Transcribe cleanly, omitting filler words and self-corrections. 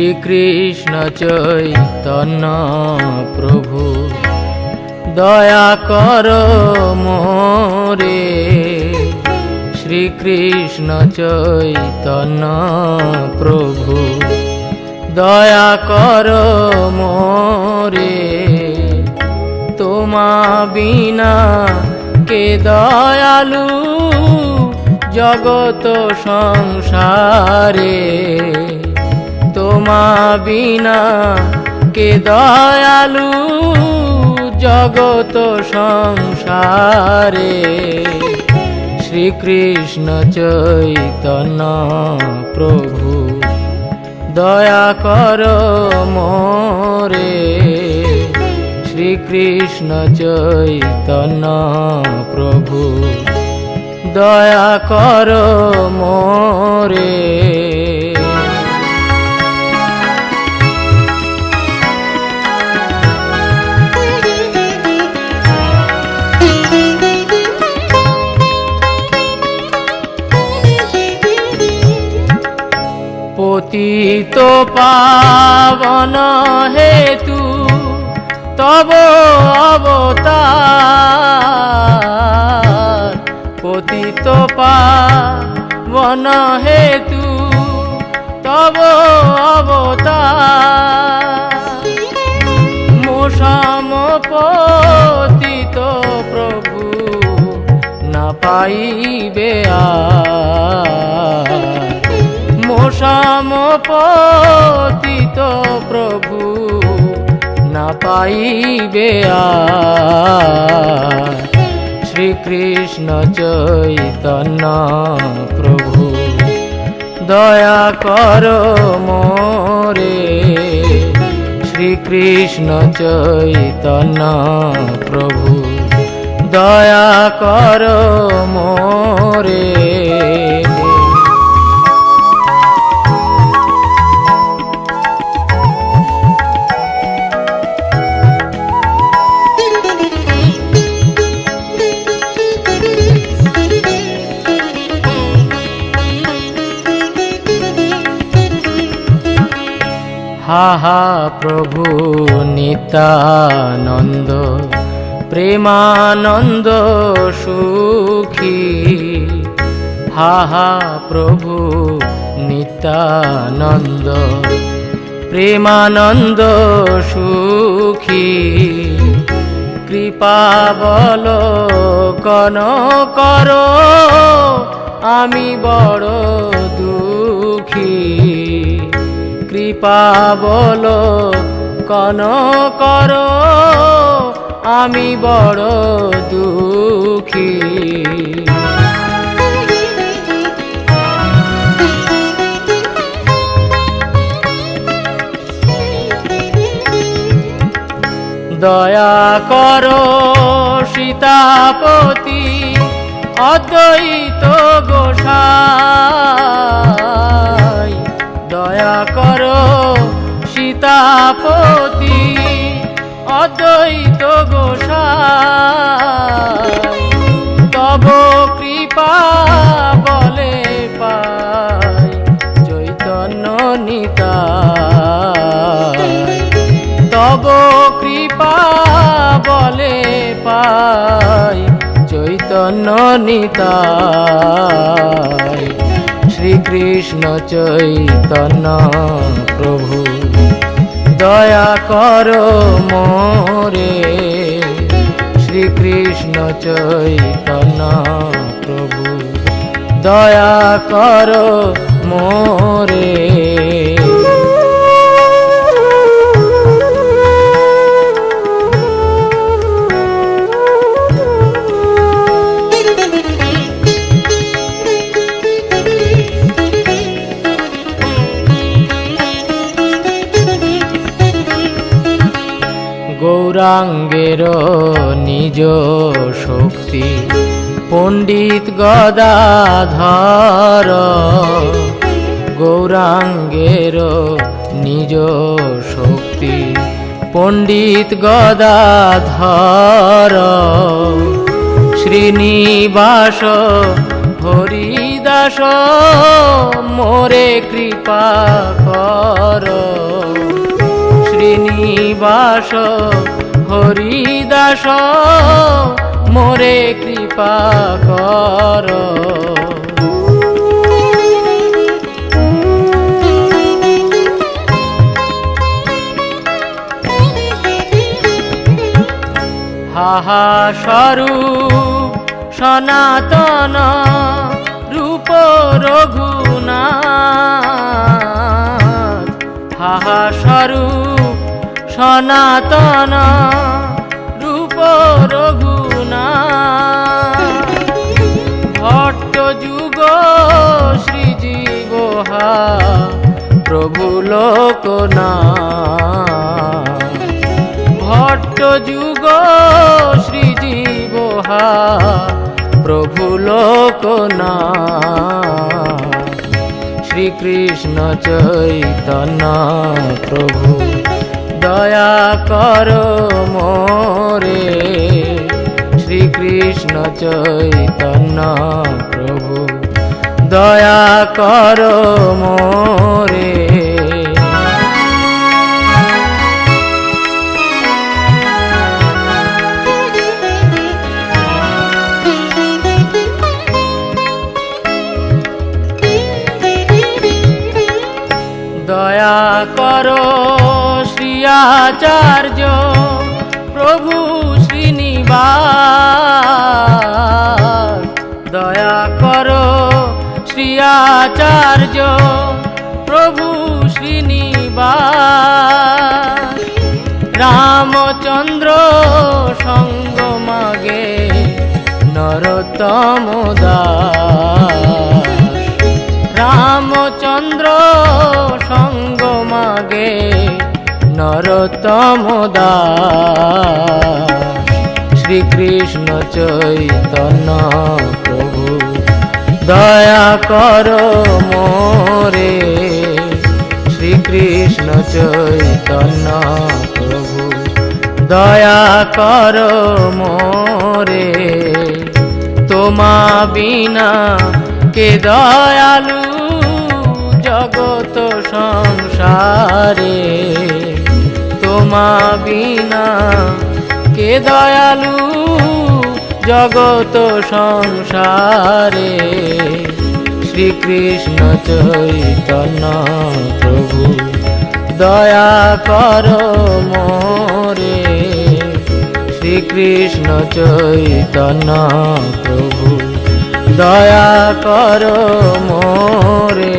শ্রীকৃষ্ণ চৈতন্য প্রভু দয়া কর মোরে। শ্রীকৃষ্ণ চৈতন্য প্রভু দয়া কর মোরে। তোমা বিনা কে দয়ালু জগত সংসারে। তোমা বিনা কে দয়ালু জগত সংসারে। শ্রীকৃষ্ণ চৈতন্য প্রভু দয়া কর মোরে। শ্রীকৃষ্ণ চৈতন্য প্রভু দয়া কর মোরে। পতিত পাবন হেতু তব অবতার। পতিত পাবন হেতু তব অবতার। মোসাম পতিত প্রভু না পাইবে আর। মোসাম পতিত প্রভু না পাইবে আর। শ্রীকৃষ্ণ চৈতন্য প্রভু দয়া কর মোরে। শ্রীকৃষ্ণ চৈতন্য প্রভু দয়া কর মোরে। হা হা প্রভু নিত্যানন্দ প্রেমানন্দ সুখী। হা হা প্রভু নিত্যানন্দ প্রেমানন্দ সুখী। কৃপাবলোকন কর আমি বড় দুঃখী। কৃপাবলোকন কর আমি বড় দুঃখী। দয়া কর সীতাপতি অদ্বৈত গোসাই। দয়া কর সীতাপতি অদ্বৈত গোসাই। তব কৃপা বলে পাই চৈতন্য নিতাই। তব কৃপা বলে পাই চৈতন্য নিতাই। শ্রীকৃষ্ণ চৈতন্য প্রভু দয়া কর মোরে। শ্রীকৃষ্ণ চৈতন্য প্রভু দয়া কর মোরে। গৌরাঙ্গের নিজ শক্তি পণ্ডিত গদাধর। গৌরাঙ্গের নিজ শক্তি পণ্ডিত গদাধর। শ্রীনিবাস হরিদাস মোরে কৃপা কর। নিবাস হরিদাস মোরে কৃপা কর। হাহা স্বরূপ সনাতন রূপ রঘুনাথ, হাহা স্বরূপ সনাতন রূপ রঘুনাথ, ভট্ট যুগ শ্রীজীবহা প্রভু লোকনাথ, ভট্ট যুগ শ্রীজীবহা প্রভু লোকনাথ, শ্রীকৃষ্ণ চৈতন্য প্রভু দয়া কর মোরে, শ্রীকৃষ্ণ চৈতন্য প্রভু দয়া কর মোরে। দয়া করো শ্রী আচার্য প্রভু শ্রীনিবাস, দয়া করো শ্রী আচার্য প্রভু শ্রীনিবাস, রামচন্দ্র সঙ্গ মাগে নরোত্তম দাস, রামচন্দ্র সঙ্গ মাগে নরোত্তম দাস, শ্রীকৃষ্ণ চৈতন্য প্রভু দয়া কর মোরে, শ্রীকৃষ্ণ চৈতন্য প্রভু দয়া কর মোরে। তোমা বিনা কে দয়ালু জগত সংসারে, তোমা বিনা কে দয়ালু জগত সংসারে, শ্রীকৃষ্ণ চৈতন্য প্রভু দয়া কর মোরে, শ্রীকৃষ্ণ চৈতন্য প্রভু দয়া কর মোরে।